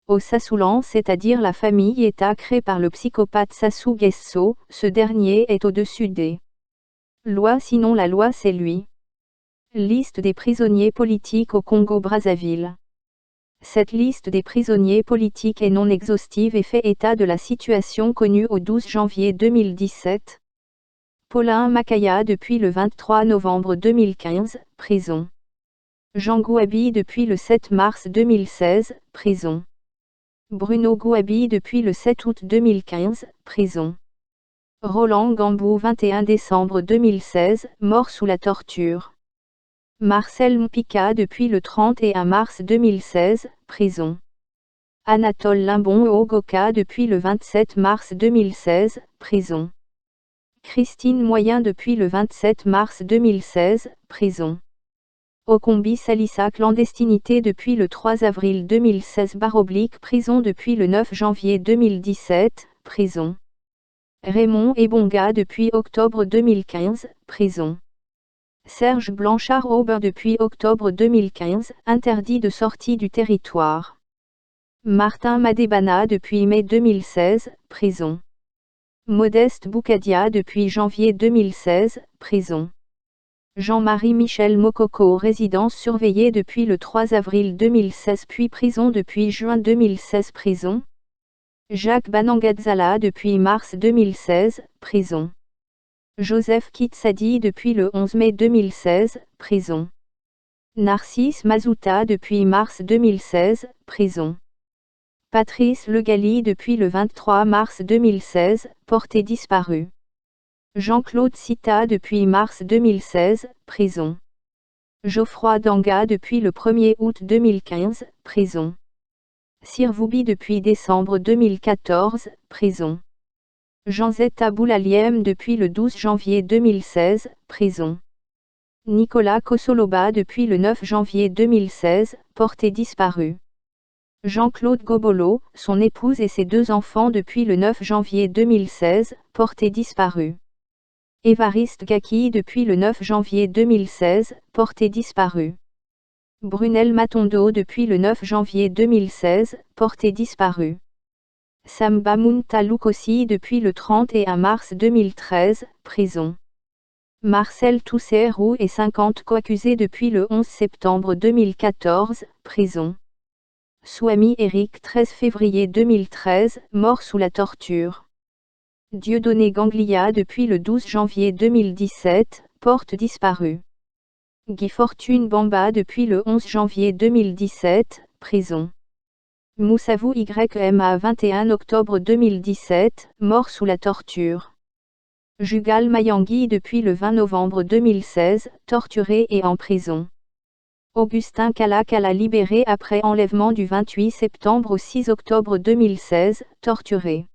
Au Sassulan, c'est-à-dire la famille État créée par le psychopathe Sassou Nguesso, ce dernier est au-dessus des lois, sinon la loi c'est lui. Liste des prisonniers politiques au Congo-Brazzaville. Cette liste des prisonniers politiques est non exhaustive et fait état de la situation connue au 12 janvier 2017. Paulin Makaya depuis le 23 novembre 2015, prison. Jean Gouabi depuis le 7 mars 2016, prison. Bruno Gouabi depuis le 7 août 2015, prison. Roland Gambou 21 décembre 2016, mort sous la torture. Marcel Mpika depuis le 31 mars 2016, prison. Anatole Limbon Ogoka depuis le 27 mars 2016, prison. Christine Moyen depuis le 27 mars 2016, prison. Okombi Salissa clandestinité depuis le 3 avril 2016 / prison depuis le 9 janvier 2017, prison. Raymond Ebonga depuis octobre 2015, prison. Serge Blanchard Aubin depuis octobre 2015, interdit de sortie du territoire. Martin Madebana depuis mai 2016, prison. Modeste Boukadia depuis janvier 2016, prison. Jean-Marie Michel Mokoko résidence surveillée depuis le 3 avril 2016 puis prison depuis juin 2016 prison. Jacques Banangadzala depuis mars 2016, prison. Joseph Kitsadi depuis le 11 mai 2016, prison. Narcisse Mazouta depuis mars 2016, prison. Patrice Legali depuis le 23 mars 2016, porté disparu. Jean-Claude Sita depuis mars 2016, prison. Geoffroy Danga depuis le 1er août 2015, prison. Sirvoubi depuis décembre 2014, prison. Jean-Zeta Boulaliem depuis le 12 janvier 2016, prison. Nicolas Kosoloba depuis le 9 janvier 2016, porté disparu. Jean-Claude Gobolo, son épouse et ses 2 enfants depuis le 9 janvier 2016, portés disparus. Évariste Gaki depuis le 9 janvier 2016, porté disparu. Brunel Matondo depuis le 9 janvier 2016, porté disparu. Samba Muntalouk aussi depuis le 31 mars 2013, prison. Marcel Toussaint-Roux et 50 co-accusés depuis le 11 septembre 2014, prison. Souami Eric 13 février 2013, mort sous la torture. Dieudonné Ganglia depuis le 12 janvier 2017, porte disparue. Guy Fortune Bamba depuis le 11 janvier 2017, prison. Moussavou YMA 21 octobre 2017, mort sous la torture. Jugal Mayangui depuis le 20 novembre 2016, torturé et en prison. Augustin Kalakala libéré après enlèvement du 28 septembre au 6 octobre 2016, torturé.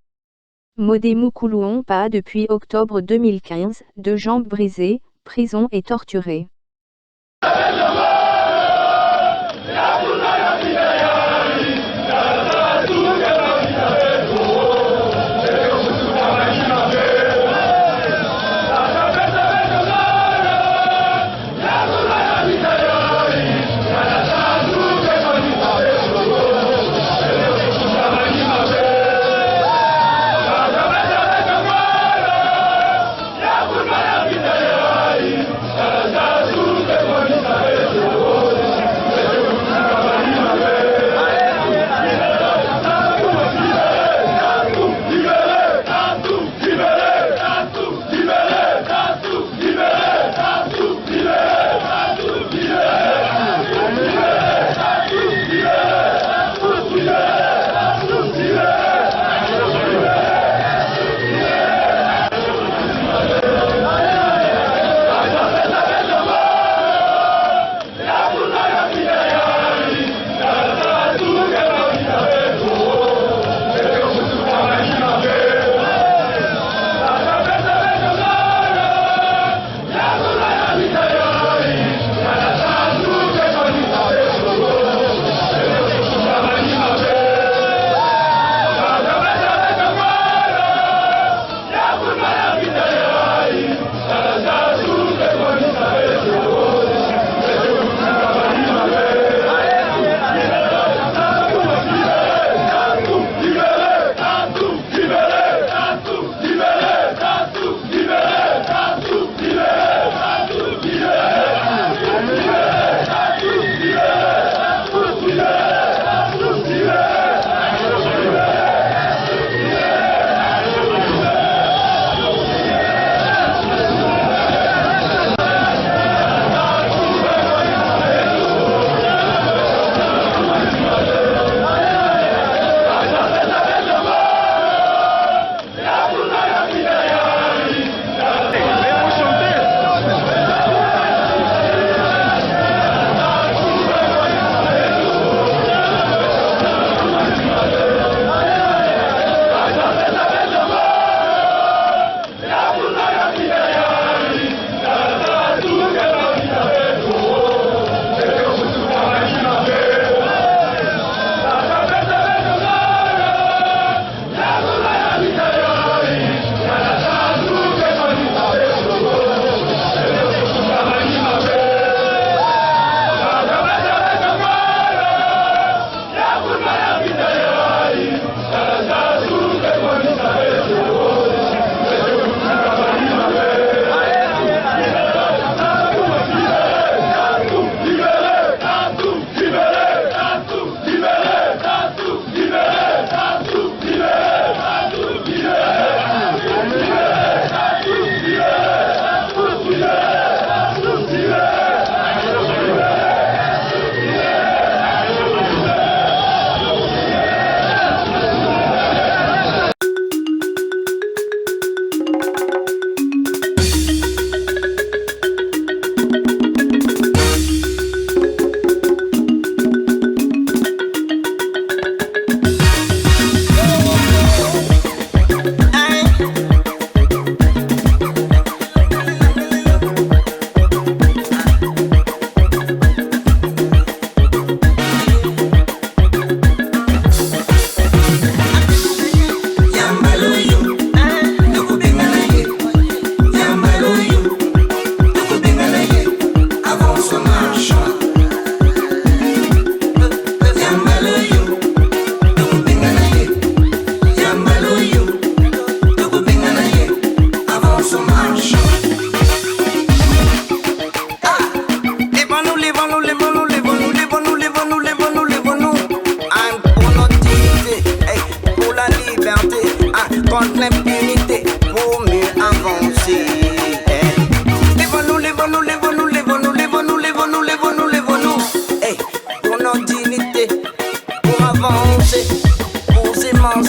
Modemou Koulouompa depuis octobre 2015, 2 jambes brisées, prison et torturé.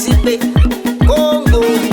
Pour tous,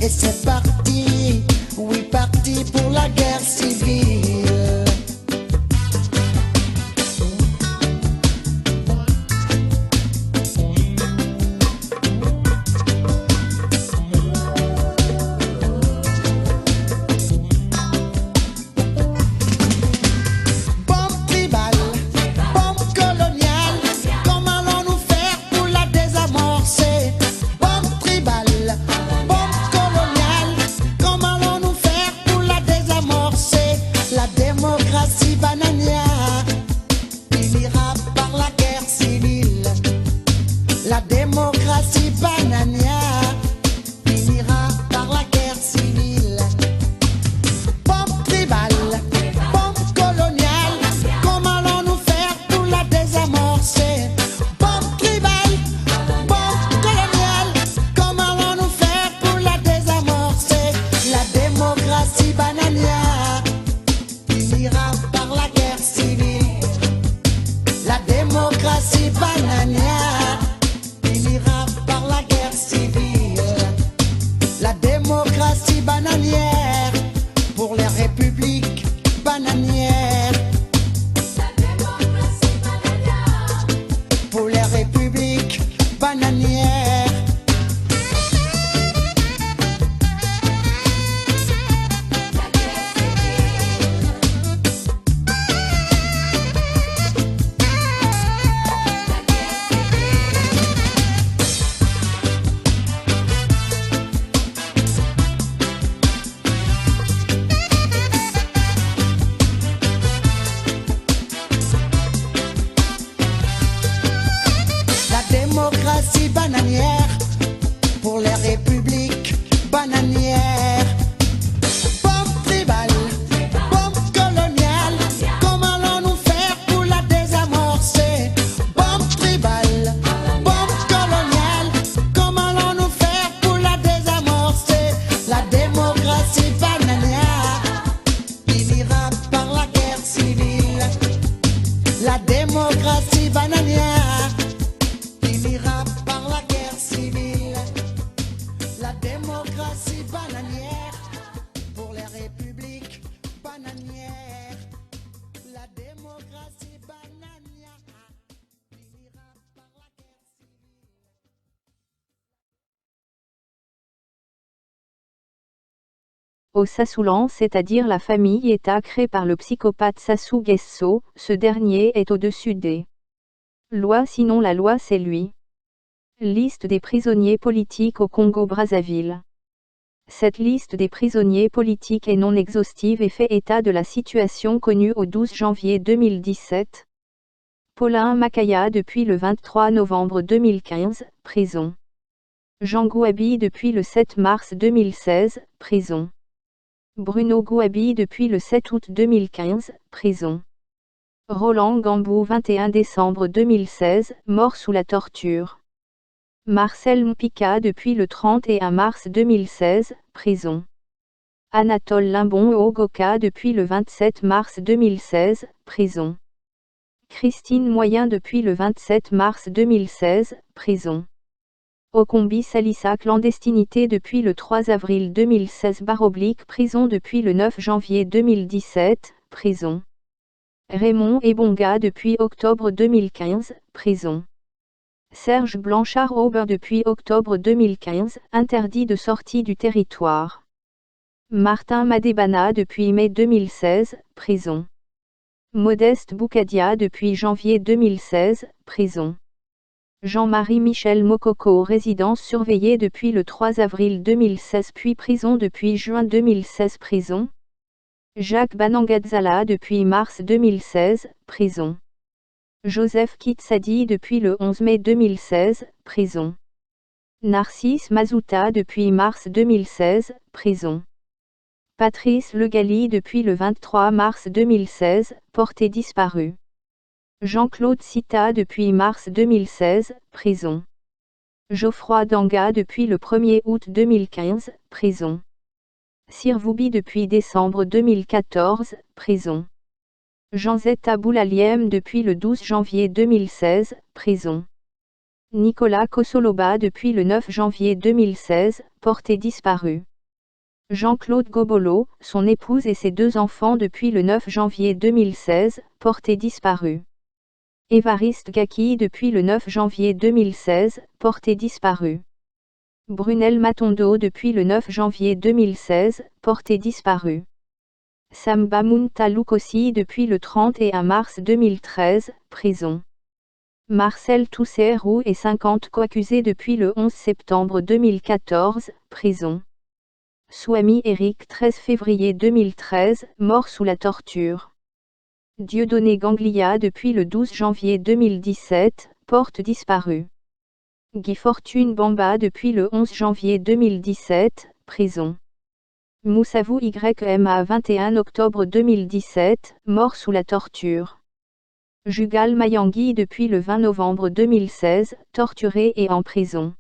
Et c'est parti, oui parti pour la guerre civile. La démocratie bananière finira par la guerre civile. Bombe tribale, bombe coloniale, comment allons-nous faire pour la désamorcer? Bombe tribale, bombe coloniale, comment allons-nous faire pour la désamorcer? La démocratie bananière finira par la guerre civile. La démocratie bananière finira par la guerre civile. La démocratie bananière pour les républiques bananières. La démocratie bananière pour les républiques bananières. Démocratie bananière pour les républiques bananières. Bombe tribale, bombe coloniale, comment allons-nous faire pour la désamorcer? Bombe tribale, bombe coloniale, comment allons-nous faire pour la désamorcer? La démocratie bananière finira par la guerre civile. La démocratie bananière finira par la guerre civile. La démocratie bananière pour les républiques bananières. La démocratie bananière finira par la guerre civile. Au Sassoulan, c'est-à-dire la famille-État créée par le psychopathe Sassou Nguesso, ce dernier est au-dessus des lois, sinon la loi c'est lui. Liste des prisonniers politiques au Congo-Brazzaville. Cette liste des prisonniers politiques est non exhaustive et fait état de la situation connue au 12 janvier 2017. Paulin Makaya depuis le 23 novembre 2015, prison. Jean Gouabi depuis le 7 mars 2016, prison. Bruno Gouabi depuis le 7 août 2015, prison. Roland Gambou 21 décembre 2016, mort sous la torture. Marcel Mpika depuis le 31 mars 2016, prison. Anatole Limbon Ogoka depuis le 27 mars 2016, prison. Christine Moyen depuis le 27 mars 2016, prison. Okombi Salissa clandestinité depuis le 3 avril 2016 / prison depuis le 9 janvier 2017, prison. Raymond Ebonga depuis octobre 2015, prison. Serge Blanchard-Aubin depuis octobre 2015, interdit de sortie du territoire. Martin Madebana depuis mai 2016, prison. Modeste Boukadia depuis janvier 2016, prison. Jean-Marie Michel Mokoko résidence surveillée depuis le 3 avril 2016 puis prison depuis juin 2016 prison. Jacques Banangadzala depuis mars 2016, prison. Joseph Kitsadi depuis le 11 mai 2016, prison. Narcisse Mazouta depuis mars 2016, prison. Patrice Legali depuis le 23 mars 2016, porté disparu. Jean-Claude Sita depuis mars 2016, prison. Geoffroy Danga depuis le 1er août 2015, prison. Sirvoubi depuis décembre 2014, prison. Jean-Z Aboulaliem depuis le 12 janvier 2016, prison. Nicolas Kossoloba depuis le 9 janvier 2016, porté disparu. Jean-Claude Gobolo, son épouse et ses 2 enfants depuis le 9 janvier 2016, portés disparus. Évariste Gaki depuis le 9 janvier 2016, porté disparu. Brunel Matondo depuis le 9 janvier 2016, porté disparu. Samba Muntaloukossi depuis le 31 mars 2013, prison. Marcel Toussaint-Roux et 50 co-accusés depuis le 11 septembre 2014, prison. Souami Eric 13 février 2013, mort sous la torture. Dieudonné Ganglia depuis le 12 janvier 2017, porte disparue. Guy Fortune Bamba depuis le 11 janvier 2017, prison. Moussavou YMA 21 octobre 2017, mort sous la torture. Jugal Mayangui depuis le 20 novembre 2016, torturé et en prison.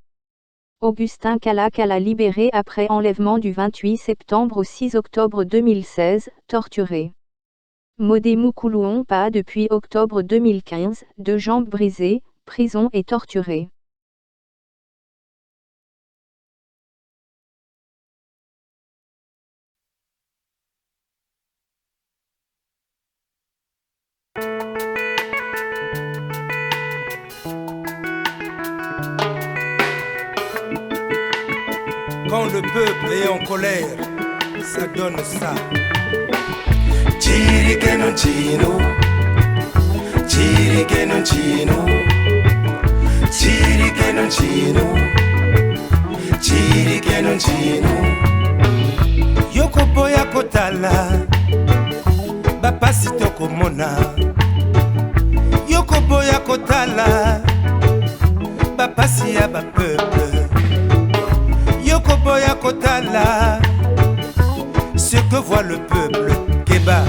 Augustin Kala libéré après enlèvement du 28 septembre au 6 octobre 2016, torturé. Modemou Koulouonpa depuis octobre 2015, 2 jambes brisées, prison et torturé. Quand le peuple est en colère, ça donne ça. Chirique non chino, chirique non chino, chirique non chino, chirique non chino. Yoko boya kotala, bapasi toko mona. Yoko boya kotala, bapasi ya ba peuple. Yoko boya kotala, ce que voit le peuple. Keba.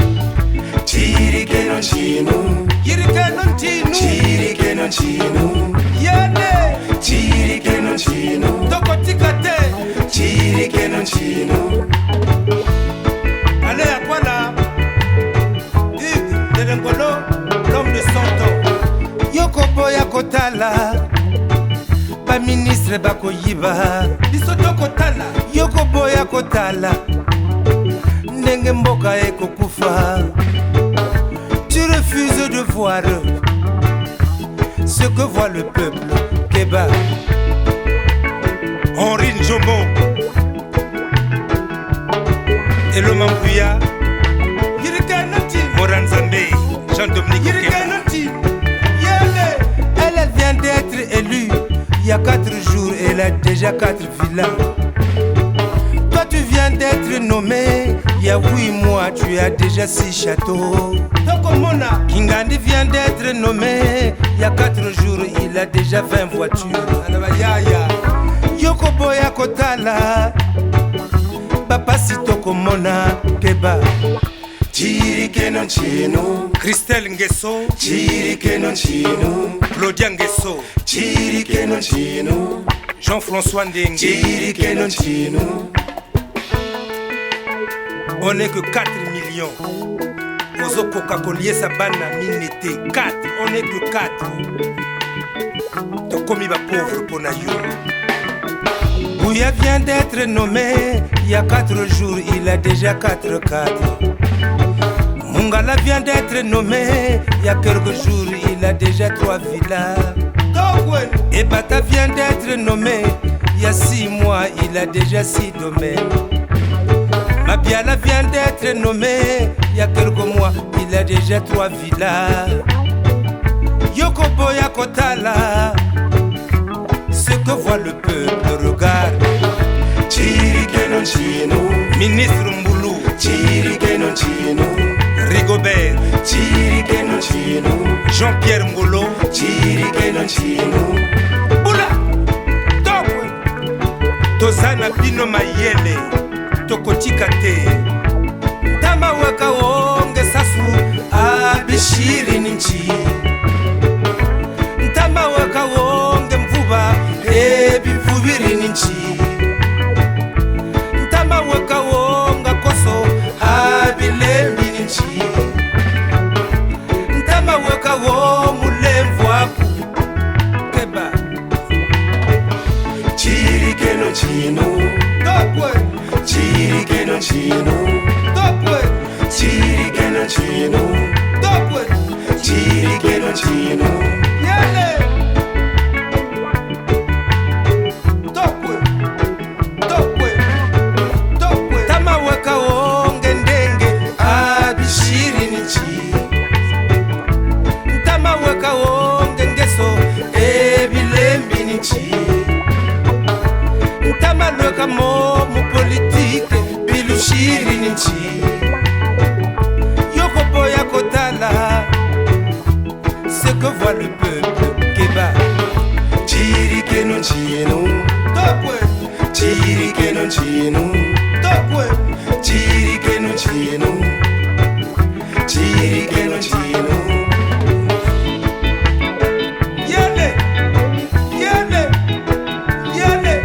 Chirique non chino, Yirike non chino, chirique non chino, yane. chirique non chino, Toko tikate, chirique non chino. ale akwala. Terengolo, l'homme de 100 ans. Yoko boya kotala, ba ministre bako yiba. Biso toko tala, yoko boya kotala. Ndenge mboka eko kufa. Tu refuses de voir ce que voit le peuple. Keba. Henri Njomo et le Mambuya. Moranzambe, Jean-Dominique Elle vient d'être élue. Il y a 4 jours, elle a déjà 4 villas. Toi tu viens d'être nommé. Il y a 8 mois, tu as déjà 6 châteaux. Kingandi vient d'être nommé. Il y a 4 jours, il a déjà 20 voitures. Yoko boya kotala, bapasi toko mona. Keba. Chirique non chino, Christelle Nguesso, chirique non chino, Claudia Nguesso, chirique non chino, Jean-François Ndengue. chirique non chino. On n'est que 4 millions. Ozo Coca-Cola Sabana Minete 4. On n'est que 4. Tokomi ba pauvre pour Nayo. Bouya vient d'être nommé. Il y a 4 jours, il a déjà 4 cadres. Mungala vient d'être nommé. Il y a quelques jours, il a déjà 3 villas. Et Bata vient d'être nommé. Il y a 6 mois, il a déjà 6 domaines. Mabiala vient d'être nommé. Il y a quelques mois, il a déjà 3 villas. Yoko boya kotala, ce que voit le peuple, regarde. Chirique non chino, Ministre Mboulou, chirique non chino, Rigobert, chirique non chino, Jean-Pierre Ngolo, chirique non chino. Boula, Tokwe, Tozana Bino Mayele, Tokotika te. Tama weka wonge sasu, abishiri ninchi. Tama weka wonge mvuba, bivubiri ninchi. Tama weka wonga koso, abilembi ninchi. Tama weka wo mulemvu waku. Keba, no chino. Chirike no chino. Chirike no chino. Tamaweka wonge ndenge abishiri ni chi. Tamaweka wonge ngeso ebilembi ni chi. Tamalweka mo mu politique bilushiri ni chi. Yokopo ya kotala ce que voit le peuple Keba. Chirike no chino. Chirike no chino. Chirike no chino. Chirike no chino. Yale, yale, yale.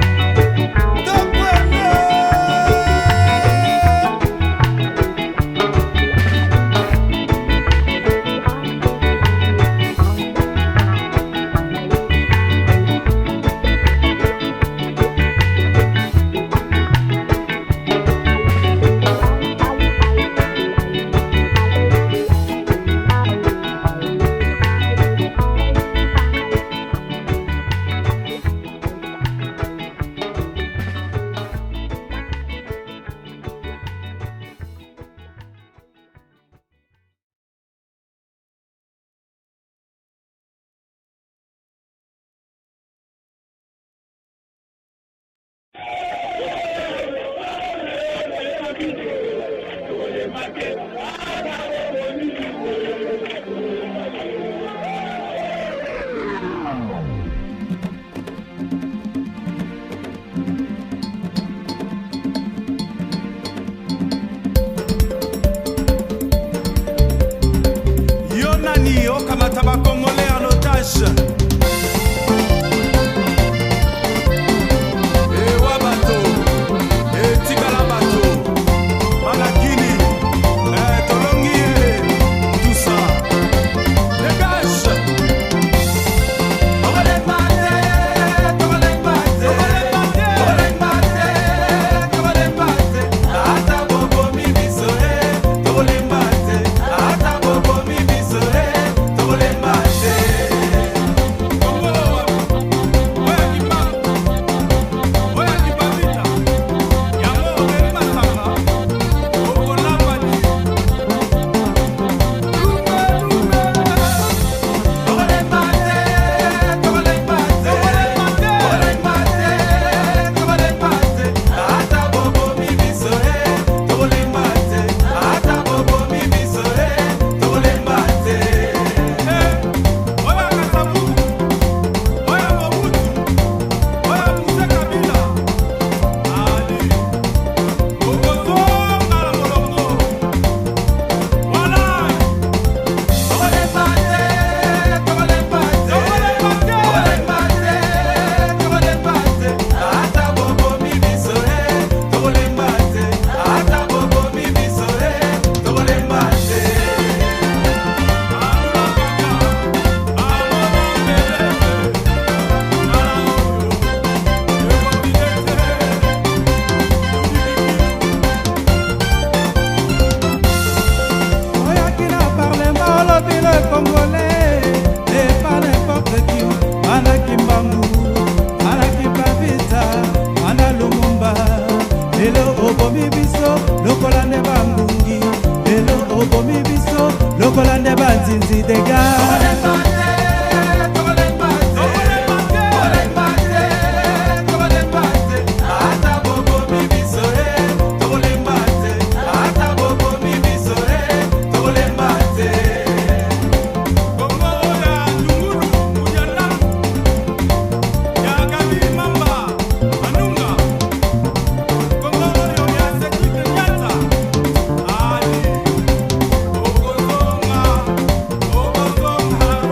Yonani okamata bakongole en otage.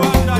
Rwanda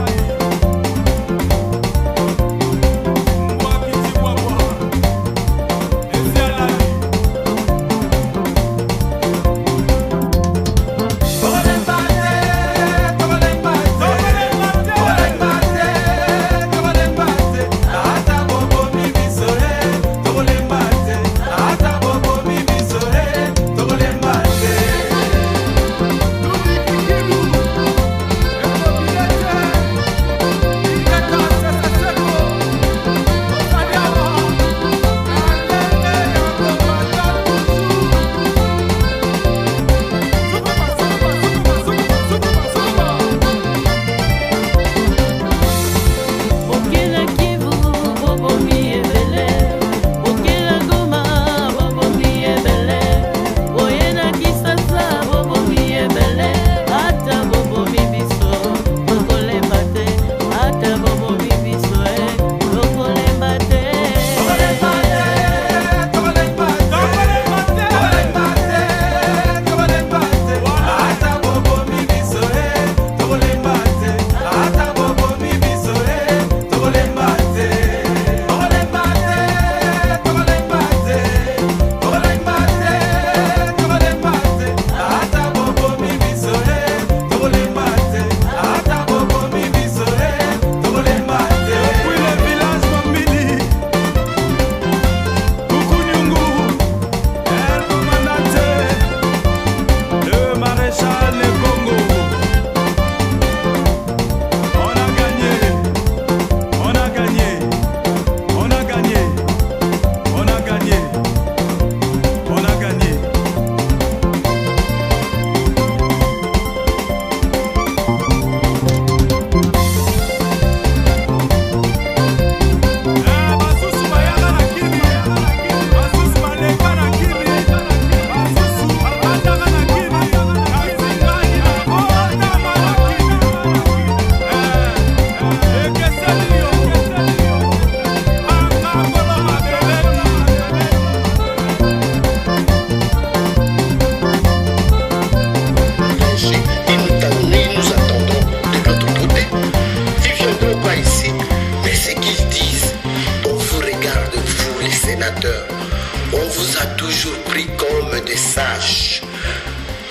des sages.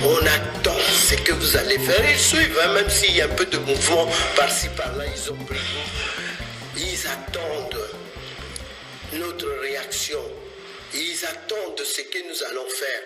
On attend ce que vous allez faire. Ils suivent, hein, même s'il y a un peu de mouvement par-ci par-là, ils ont pris goût. Ils attendent notre réaction. Ils attendent ce que nous allons faire.